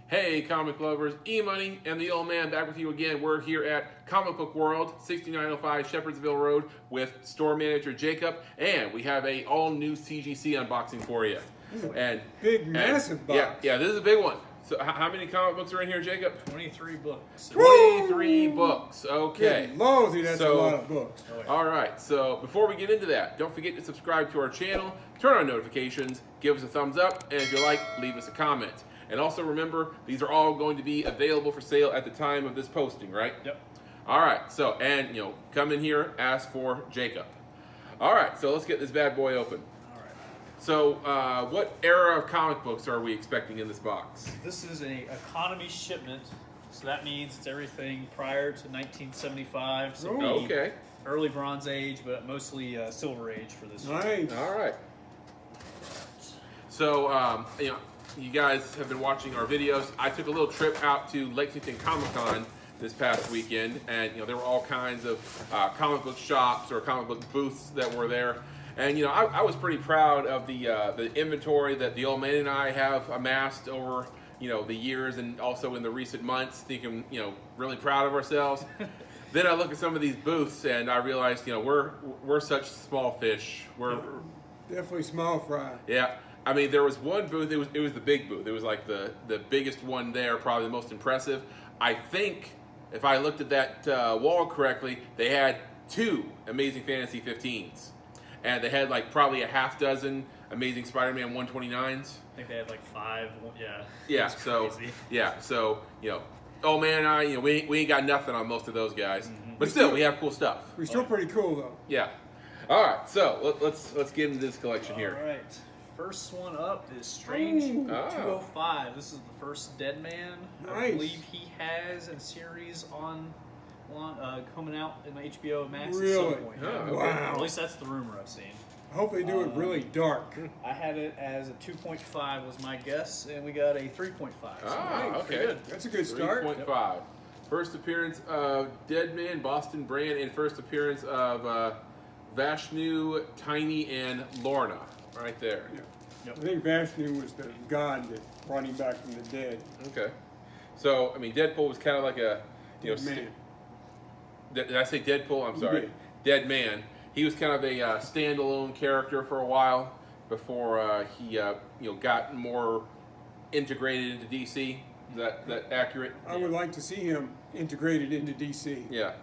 Hey comic lovers, EMoney and the old man back with you again. We're here at Comic Book World, 6905 Shepherdsville Road with store manager Jacob, and we have a all new CGC unboxing for you. Massive box. Yeah, this is a big one. So how many comic books are in here, Jacob? 23 books. 23 books, okay. Good Lordy, that's a lot of books. All right, so before we get into that, don't forget to subscribe to our channel, turn on notifications, give us a thumbs up, and if you like, leave us a comment. And also remember, these are all going to be available for sale at the time of this posting, right? Yep. All right, so, and, come in here, ask for Jacob. All right, so let's get this bad boy open. All right. So, what era of comic books are we expecting in this box? This is an economy shipment, so that means it's everything prior to 1975. So Okay. Early Bronze Age, but mostly Silver Age for this. Nice. All right. So, you guys have been watching our videos. I took a little trip out to Lexington Comic-Con this past weekend, and there were all kinds of comic book shops or comic book booths that were there. And I was pretty proud of the inventory that the old man and I have amassed over the years and also in the recent months. Thinking really proud of ourselves. Then I look at some of these booths and I realized we're such small fish. We're definitely small fry. Yeah. I mean, there was one booth, it was the big booth. It was like the biggest one there, probably the most impressive. I think, if I looked at that wall correctly, they had 2 Amazing Fantasy 15s. And they had like probably a half dozen Amazing Spider-Man 129s. I think they had like 5, yeah. Yeah, so, old man and I, we ain't got nothing on most of those guys. Mm-hmm. But still, we have cool stuff. We're still pretty cool, though. Yeah. All right, so let's get into this collection here. All right. First one up is Strange 205. This is the first Dead Man. Nice. I believe he has a series on coming out in the HBO Max at some point. Oh, okay. Wow. At least that's the rumor I've seen. I hope they do it really dark. I had it as a 2.5 was my guess, and we got a 3.5. Okay. Pretty good. That's a good start. 3.5. First appearance of Deadman, Boston Brand, and first appearance of Vashnu, Tiny, and Lorna. Right there. Yeah. Yep. I think Vashnu was the god that brought him back from the dead. Okay. So, I mean, Deadpool was kind of like a, Man. Did I say Deadpool? I'm sorry. Dead Man. He was kind of a standalone character for a while before he, got more integrated into DC. Is that accurate? I would like to see him integrated into DC. Yeah.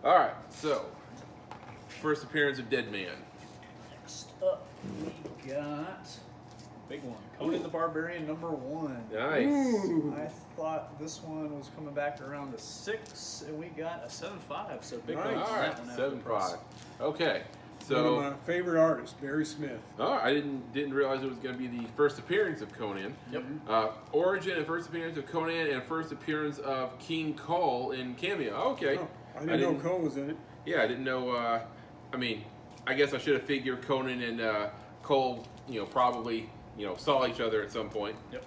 All right. So, first appearance of Dead Man. Next up, we got big one, Conan the Barbarian #1. Nice. Ooh. I thought this one was coming back around a 6, and we got a 7.5. So big one. Nice. All right. 7.5. Okay. So one of my favorite artists, Barry Smith. Oh, I didn't realize it was going to be the first appearance of Conan. Yep. Origin and first appearance of Conan and first appearance of King Cole in Cameo. Okay. Oh, I didn't know Cole was in it. Yeah, I didn't know. I guess I should have figured Conan and Cole, probably, saw each other at some point. Yep.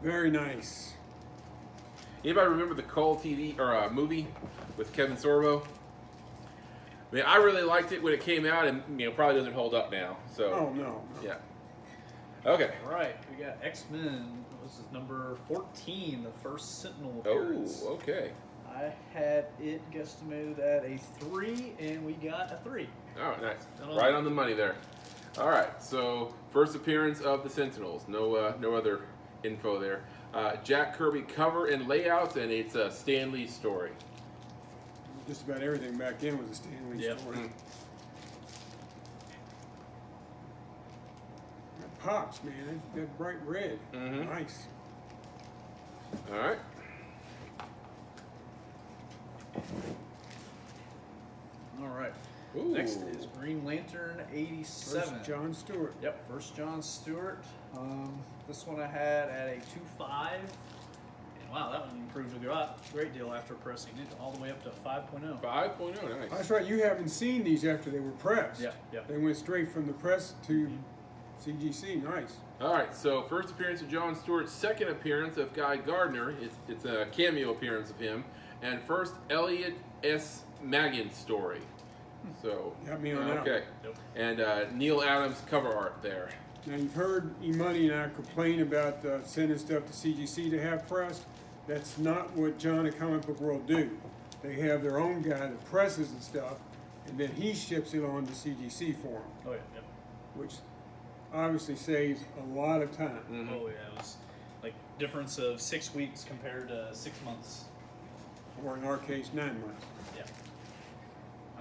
Very nice. Anybody remember the Cole TV or movie with Kevin Sorbo? I mean, I really liked it when it came out, and probably doesn't hold up now. So. Oh no. Yeah. Okay. All right, we got X-Men. This is number 14, the first Sentinel appearance. Oh, okay. I had it guesstimated at a 3, and we got a 3. Oh, nice. Right on the money there. All right, so first appearance of the Sentinels. No other info there. Jack Kirby cover and layouts, and it's a Stan Lee story. Just about everything back then was a Stan Lee story. Mm. That pops, man. That bright red. Mm-hmm. Nice. All right. All right. Ooh. Next is Green Lantern 87. First John Stewart. Yep, first John Stewart. This one I had at a 2.5. And wow, that one improved a great deal after pressing it all the way up to 5.0. 5.0, nice. That's right. You haven't seen these after they were pressed. Yeah. They went straight from the press to CGC. Nice. All right, so first appearance of John Stewart, second appearance of Guy Gardner. It's a cameo appearance of him. And first Elliot S. Maggin story. So Got me on that okay, Yep. and Neil Adams cover art there. Now, you've heard EMoney and I complain about sending stuff to CGC to have pressed. That's not what John at Comic Book World do. They have their own guy that presses and stuff, and then he ships it on to CGC for them, Oh yeah. Yep. which obviously saves a lot of time. Oh yeah. It was like difference of 6 weeks compared to 6 months. Or in our case, 9 months. Yeah.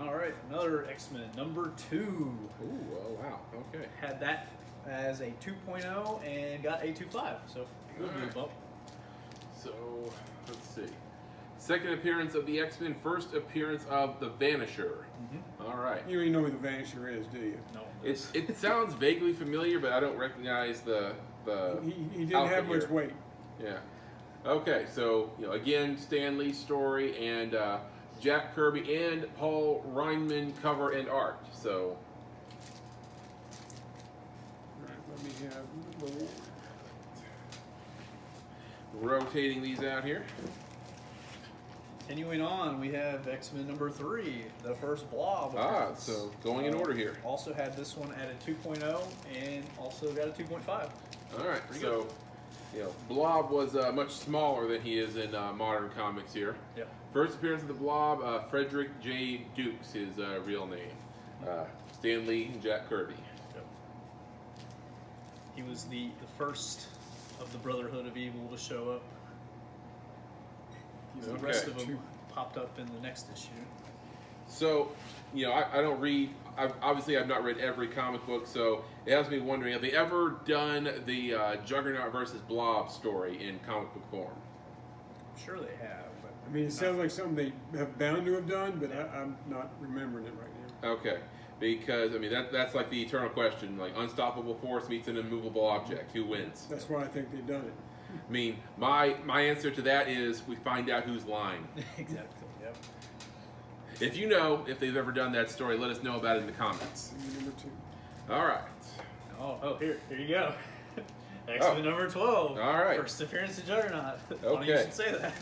All right, another X-Men number 2. Ooh, oh wow, okay. Had that as a 2.0 and got a 2.5. So good Alright. bump. So let's see. Second appearance of the X-Men. First appearance of the Vanisher. All right. You don't even know who the Vanisher is, do you? No. It sounds vaguely familiar, but I don't recognize the. He didn't outfit have much here. weight. Yeah. Okay, so again, Stan Lee's story and Jack Kirby and Paul Reinman cover and art. So All right, let me have number 1. rotating these out here. Continuing on, we have X-Men number 3, the first Blob. Ah, appearance. so going in order here. Also had this one at a 2.0 and also got a 2.5. All right, Pretty so Blob was much smaller than he is in modern comics here. Yep. First appearance of the Blob, Frederick J. Dukes, his real name. Stan Lee and Jack Kirby. Yep. He was the first of the Brotherhood of Evil to show up. The rest of them popped up in the next issue. So, I don't read. I've not read every comic book, so it has me wondering: have they ever done the Juggernaut versus Blob story in comic book form? I'm sure they have, but I mean, it sounds like something they have bound to have done, but I'm not remembering it right now. Okay, because that's like the eternal question: like unstoppable force meets an immovable object, who wins? That's why I think they've done it. I mean, my answer to that is we find out who's lying. exactly. Yep. If you know if they've ever done that story, let us know about it in the comments. Number 2. All right. Oh, here you go. X-Men number 12. All right. First appearance of Juggernaut. Funny Okay. you should say that.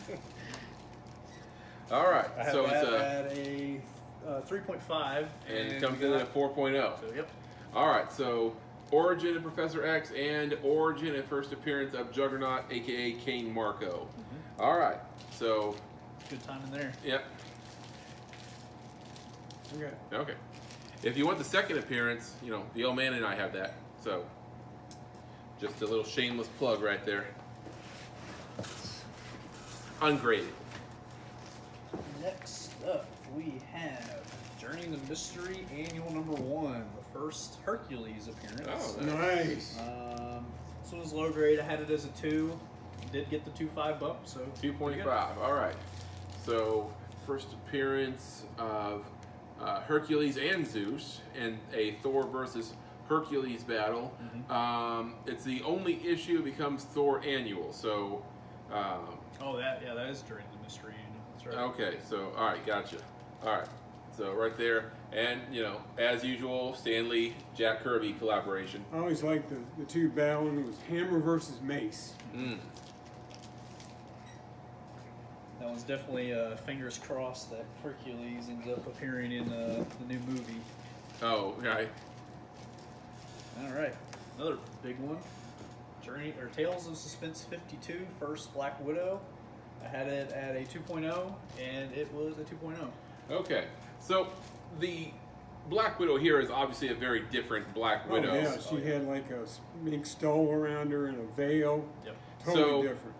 All right. I have So that it's at a 3.5. and it comes in at a 4.0. So, yep. All right. So origin of Professor X and origin and first appearance of Juggernaut, aka Kane Marco. All right. So Good time in there. yep. Okay. Okay. If you want the second appearance, the old man and I have that. So just a little shameless plug right there. Ungraded. Next up, we have Journey in the Mystery Annual number 1, the first Hercules appearance. Oh, Nice. This one was low grade. I had it as a 2. Did get the 2.5 bump, so 2.5. All right. So first appearance of Hercules and Zeus in a Thor versus Hercules battle. It's the only issue becomes Thor annual. So that is Journey in the Mystery Annual. That's right. okay. So all right, gotcha. All right. So right there, and as usual, Stan Lee, Jack Kirby collaboration. I always liked the 2 battling. It was Hammer versus Mace. That one's definitely fingers crossed that Hercules ends up appearing in the new movie. Oh, right. All right, another big one. Tales of Suspense 52, first Black Widow. I had it at a 2.0, and it was a 2.0. Okay. So the Black Widow here is obviously a very different Black Widow. Oh, yeah. She had like a mink stole around her and a veil. Yep. Totally different.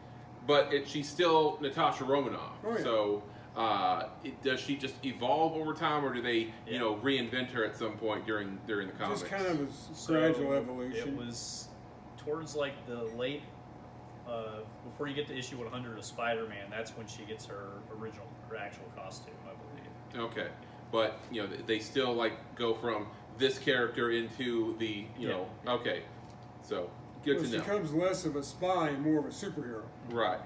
But she's still Natasha Romanoff. Oh, yeah. So does she just evolve over time, or do they, reinvent her at some point during the comics? Just kind of a gradual evolution. It was towards like the late, before you get to issue 100 of Spider-Man, that's when she gets her actual costume, I believe. Okay, but they still go from this character into the Okay, so good Well, to she know. becomes less of a spy and more of a superhero. Right.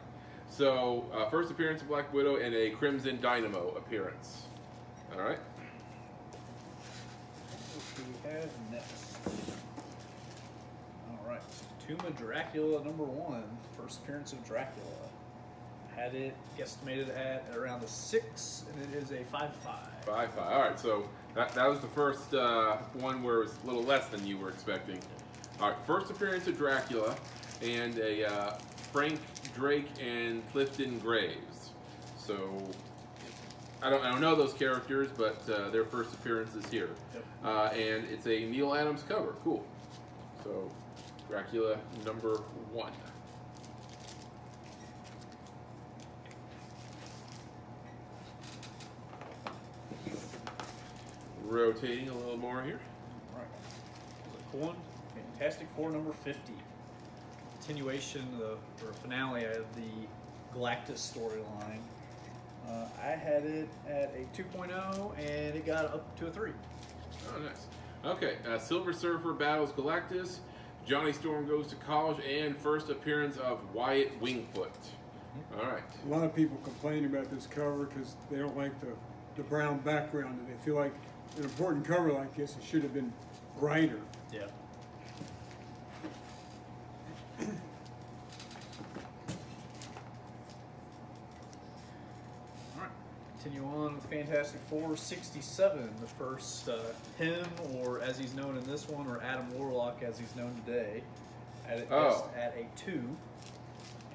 So first appearance of Black Widow and a Crimson Dynamo appearance. All right. What do we have next? All right, Tomb of Dracula number 1, first appearance of Dracula. had it guesstimated at around the 6, and it is a 5.5. 5.5. All right, so that was the first one where it was a little less than you were expecting. All right, first appearance of Dracula and a Frank Drake and Clifton Graves. So I don't know those characters, but their first appearance is here. Yep. And it's a Neil Adams cover. Cool. So Dracula number 1. Rotating a little more here. Right. Cool one. Fantastic Four number 50. Continuation or finale of the Galactus storyline. I had it at a 2.0 and it got up to a 3. Oh, nice. Okay, Silver Surfer battles Galactus. Johnny Storm goes to college, and first appearance of Wyatt Wingfoot. All right. A lot of people complain about this cover because they don't like the brown background, and they feel like an important cover like this, it should have been brighter. Yeah. Alright, continue on with Fantastic Four 67. The first him, or as he's known in this one, or Adam Warlock as he's known today, at a 2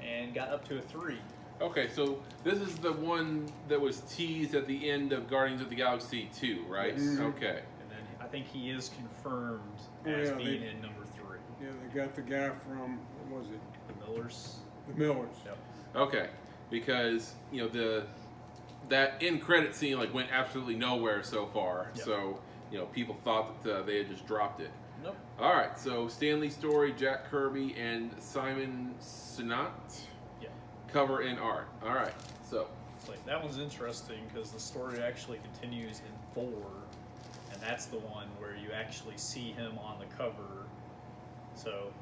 and got up to a 3. Okay, so this is the one that was teased at the end of Guardians of the Galaxy 2, right? Yes. Okay. And then I think he is confirmed as being in number 3. Yeah, they got the guy from, what was it? The Millers. The Millers. Yep. Okay, because that end credit scene went absolutely nowhere so far. Yep. So people thought that they had just dropped it. Nope. All right, so Stanley Story, Jack Kirby, and Simon Sinat. Yeah. Cover and art. All right, so It's like that one's interesting because the story actually continues in 4, and that's the one where you actually see him on the cover. So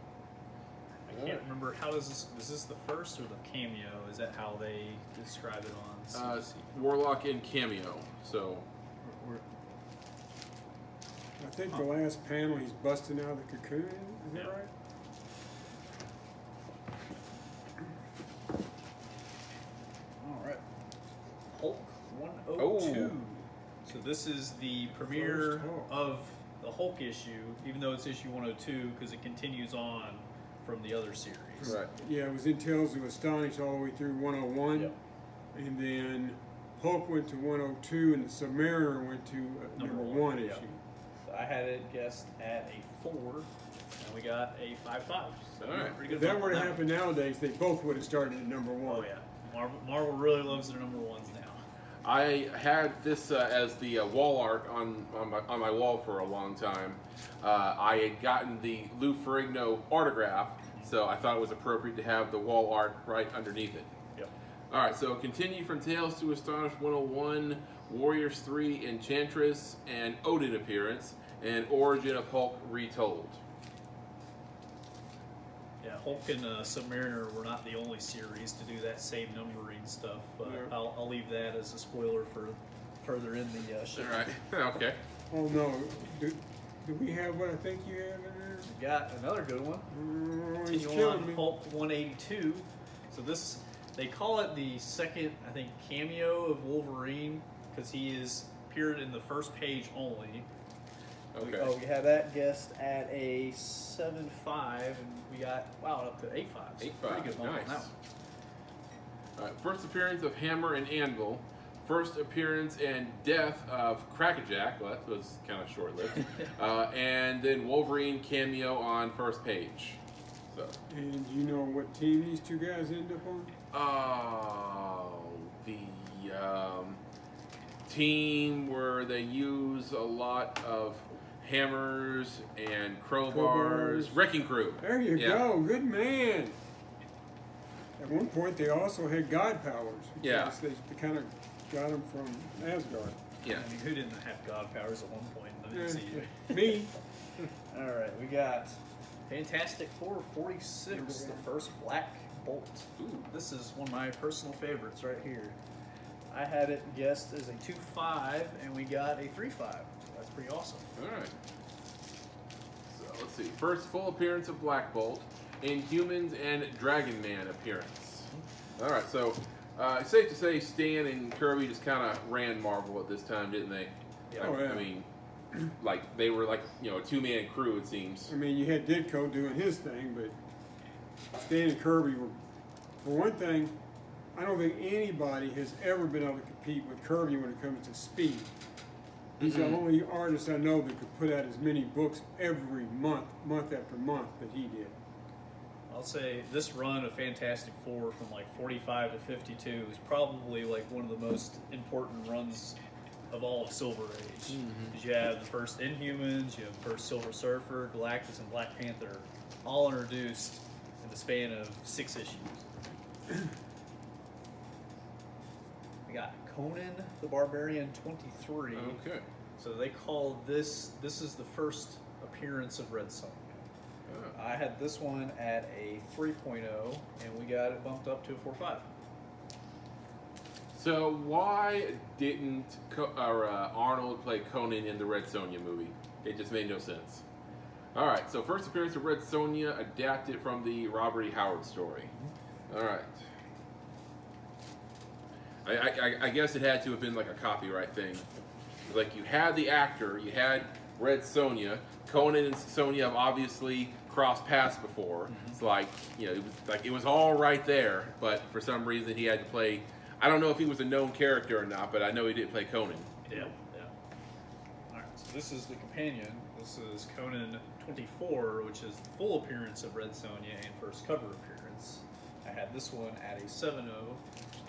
I can't remember how is this the first or the cameo? Is that how they describe it on CGC? Warlock and cameo. So We're- I think the last panel, he's busting out of the cocoon, is that Yeah. right? All right. Hulk 102. So this is the premiere First Hulk. of the Hulk issue, even though it's issue 102 because it continues on from the other series. right. Yeah, it was in Tales of Astonish all the way through 101. Yep. And then Hulk went to 102, and the Submariner went to number Number 1 1, issue. yep. So I had it guessed at a 4, and we got a 5.5. So All right. pretty If good. that bump were to on happen nowadays, they both would have started at number 1. Oh yeah, Marvel really loves their number 1s now. I had this as the wall art on my wall for a long time. I had gotten the Lou Ferrigno autograph, so I thought it was appropriate to have the wall art right underneath it. Yep. All right, so continue from Tales to Astonish 101, Warriors 3, Enchantress, and Odin appearance, and Origin of Hulk retold. Yeah, Hulk and Submariner were not the only series to do that same numbering stuff, but Yeah. I'll leave that as a spoiler for further in the show. All right, okay. Oh no, do we have what I think you have in there? We got another good one. Oh, he's Continue on killing me. Hulk 182. So this, they call it the second, I think, cameo of Wolverine because he is appeared in the first page only. Okay. We had that guessed at a 7.5, and we got up to 8.5. So 8.5, pretty good bump on nice. that one. All right, first appearance of Hammer and Anvil. First appearance and death of Crackerjack. Well, that was kind of short-lived. And then Wolverine cameo on first page. So, And you know what team these two guys end up on? the team where they use a lot of hammers and crowbars. Wrecking Crew. There you Yeah. go, good man. At one point, they also had god powers. Yeah. They kind of got them from Asgard. Yeah. I mean, who didn't have God powers at one point in the MCU? Me. All right, we got Fantastic Four 46, the first Black Bolt. Ooh. This is one of my personal favorites right here. I had it guessed as a 2.5, and we got a 3.5. So that's pretty awesome. All right. So let's see. First full appearance of Black Bolt, Inhumans and Dragon Man appearance. All right. So It's safe to say Stan and Kirby just kind of ran Marvel at this time, didn't they? Yeah. Oh, yeah. I mean, like they were like a 2-man crew, it seems. I mean, you had Ditko doing his thing, but Stan and Kirby were, for one thing, I don't think anybody has ever been able to compete with Kirby when it comes to speed. He's the only artist I know that could put out as many books every month after month, that he did. I'll say this run of Fantastic Four from like 45 to 52 is probably like one of the most important runs of all of Silver Age. Because you have the first Inhumans, you have the first Silver Surfer, Galactus, and Black Panther, all introduced in the span of 6 issues. We got Conan the Barbarian 23. Okay. So they call this is the first appearance of Red Sonja. I had this one at a 3.0, and we got it bumped up to a 4.5. So why didn't Arnold play Conan in the Red Sonja movie? It just made no sense. All right, so first appearance of Red Sonja adapted from the Robert E. Howard story. All right. I guess it had to have been like a copyright thing. Like you had the actor, you had Red Sonja. Conan and Sonja have obviously crossed paths before. It's like it was all right there, but for some reason he had to play. I don't know if he was a known character or not, but I know he did play Conan. Yeah. All right, so this is the companion. This is Conan 24, which is the full appearance of Red Sonja and first cover appearance. I had this one at a 7.0,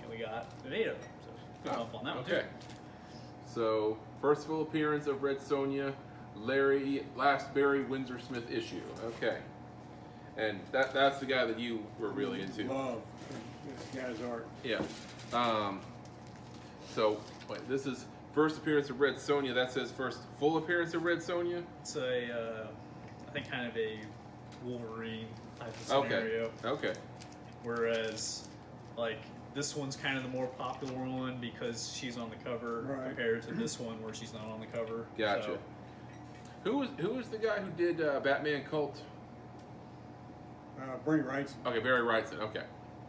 and we got an 8.0. So good up on that one Okay. too. So first full appearance of Red Sonja, last Barry Windsor Smith issue. Okay. And that's the guy that you were really into. Love this guy's art. Yeah. So wait, this is first appearance of Red Sonja. That says first full appearance of Red Sonja. It's a, I think, kind of a Wolverine type of scenario. Okay. Whereas, like, this one's kind of the more popular one because she's on the cover compared to this one where she's not on the cover. Gotcha. So, Who was the guy who did Batman Cult? Bernie Wrightson, Okay, Barry Wrightson. Okay.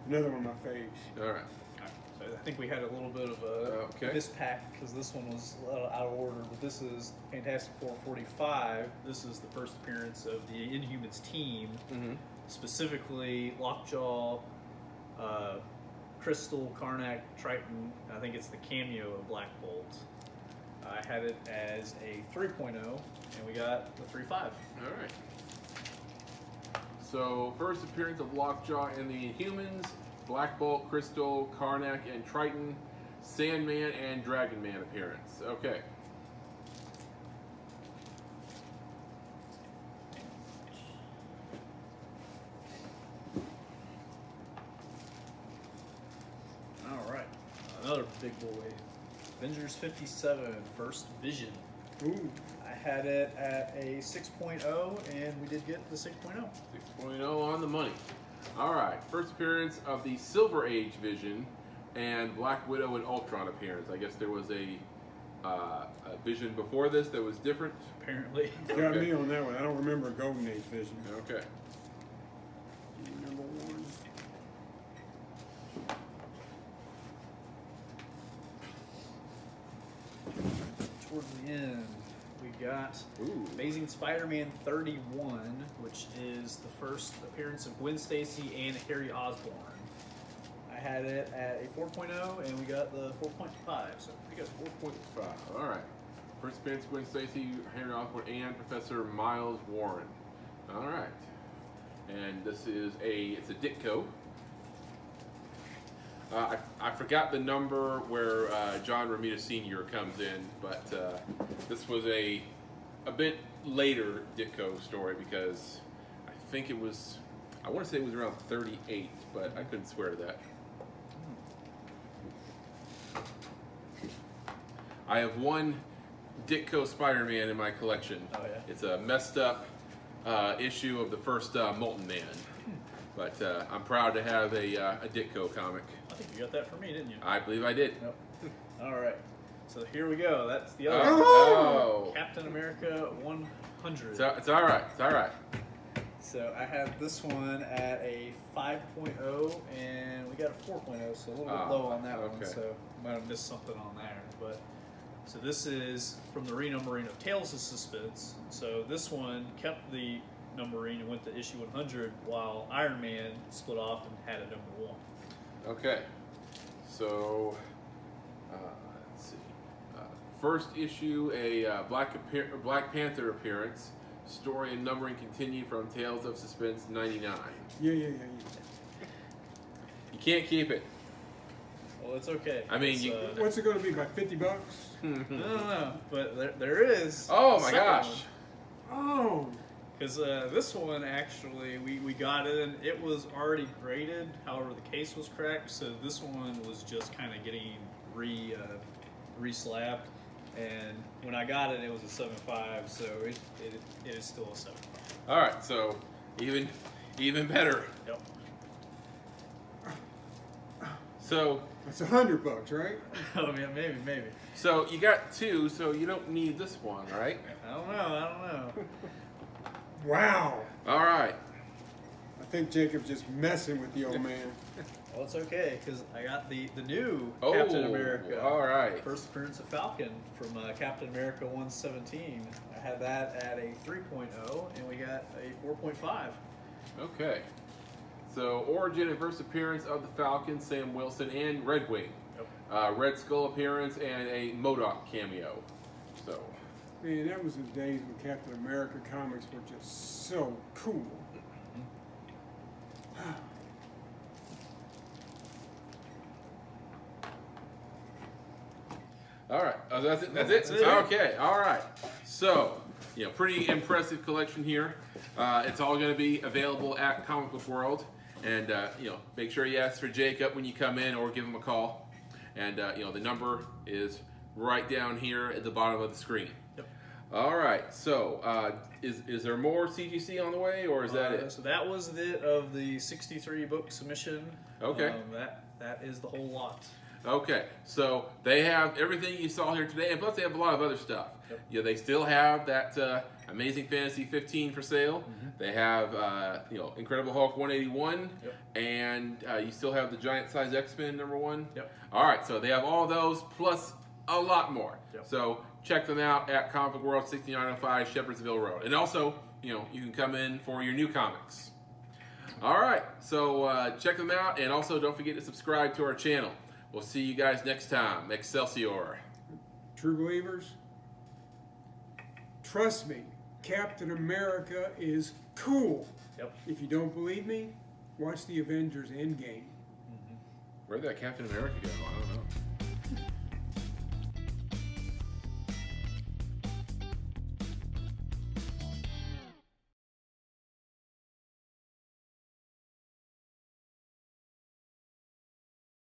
another one of my faves. All right. so I think we had a little bit of a mispack because this one was a little out of order. But this is Fantastic Four 45. This is the first appearance of the Inhumans team, specifically Lockjaw, Crystal, Karnak, Triton. I think it's the cameo of Black Bolt. I had it as a 3.0, and we got the 3.5. All right. So first appearance of Lockjaw and the Inhumans, Black Bolt, Crystal, Karnak, and Triton, Sandman, and Dragon Man appearance. Okay. All right, another big boy. Avengers 57, First Vision. Ooh, I had it at a 6.0, and we did get the 6.0. 6.0 on the money. All right. First appearance of the Silver Age Vision and Black Widow and Ultron appearance. I guess there was a Vision before this that was different. Apparently. got me on that one. I don't remember a Golden Age Vision. Okay. Number one. Towards the end, we got Ooh. Amazing Spider-Man 31, which is the first appearance of Gwen Stacy and Harry Osborn. I had it at a 4.0, and we got the 4.5. So We got 4.5. All right. First appearance of Gwen Stacy, Henry Osborn, and Professor Miles Warren. All right. And this is it's a Ditko. I forgot the number where John Romita Sr. comes in, but this was a bit later Ditko story because I think it was, I want to say it was around 38, but I couldn't swear to that. I have one Ditko Spider-Man in my collection. Oh, yeah? It's a messed up issue of the first Molten Man, but I'm proud to have a Ditko comic. I think you got that for me, didn't you? I believe I did. Nope. All right. So here we go. That's the other Oh. Captain America 100. It's all right. It's all right. So I had this one at a 5.0, and we got a 4.0, so a little bit low on that one. okay. So might have missed something on there. But so this is from the renumbering of Tales of Suspense. So this one kept the numbering and went to issue 100, while Iron Man split off and had a number 1. Okay. So, let's see. First issue, a Black Panther appearance. Story and numbering continue from Tales of Suspense 99. Yeah. You can't keep it. Well, it's okay. I mean, It's, What's it going to be, about $50? I don't know, but there is. Oh my a second gosh. one. Oh, Because this one, actually, we got it, and it was already graded. However, the case was cracked, so this one was just kind of getting re-slabbed. And when I got it, it was a 7.5, so it is still a 7.5. All right, so even better. Yep. So that's $100, right? Oh, yeah, maybe. so you got 2, so you don't need this one, right? I don't know. Wow. All right. I think Jacob's just messing with the old man. Well, it's okay, because I got the new Oh, Captain America. all right. First appearance of Falcon from Captain America 117. I had that at a 3.0, and we got a 4.5. Okay. So origin and first appearance of the Falcon, Sam Wilson, and Red Wing. Yep. Red Skull appearance and a MODOK cameo. So Man, that was the days when Captain America comics were just so cool. all right. Oh, that's it. That's That's it. it. Okay. All right. So pretty impressive collection here. It's all going to be available at Comic Book World, and make sure you ask for Jacob when you come in, or give him a call. And the number is right down here at the bottom of the screen. Yep. All right. So is there more CGC on the way, or is that it? So that was it of the 63 book submission. Okay. That is the whole lot. Okay, so they have everything you saw here today, and plus they have a lot of other stuff. Yep. Yeah, they still have that Amazing Fantasy 15 for sale. Mm-hmm. They have Incredible Hulk 181, Yep. and you still have the Giant Size X-Men #1. Yep. All right, so they have all those plus a lot more. Yep. So check them out at Comic Book World, 6905 Shepherdsville Road, and also you can come in for your new comics. All right, so check them out, and also don't forget to subscribe to our channel. We'll see you guys next time. Excelsior. True believers, trust me, Captain America is cool. Yep. If you don't believe me, watch the Avengers Endgame. Where'd that Captain America go? I don't know.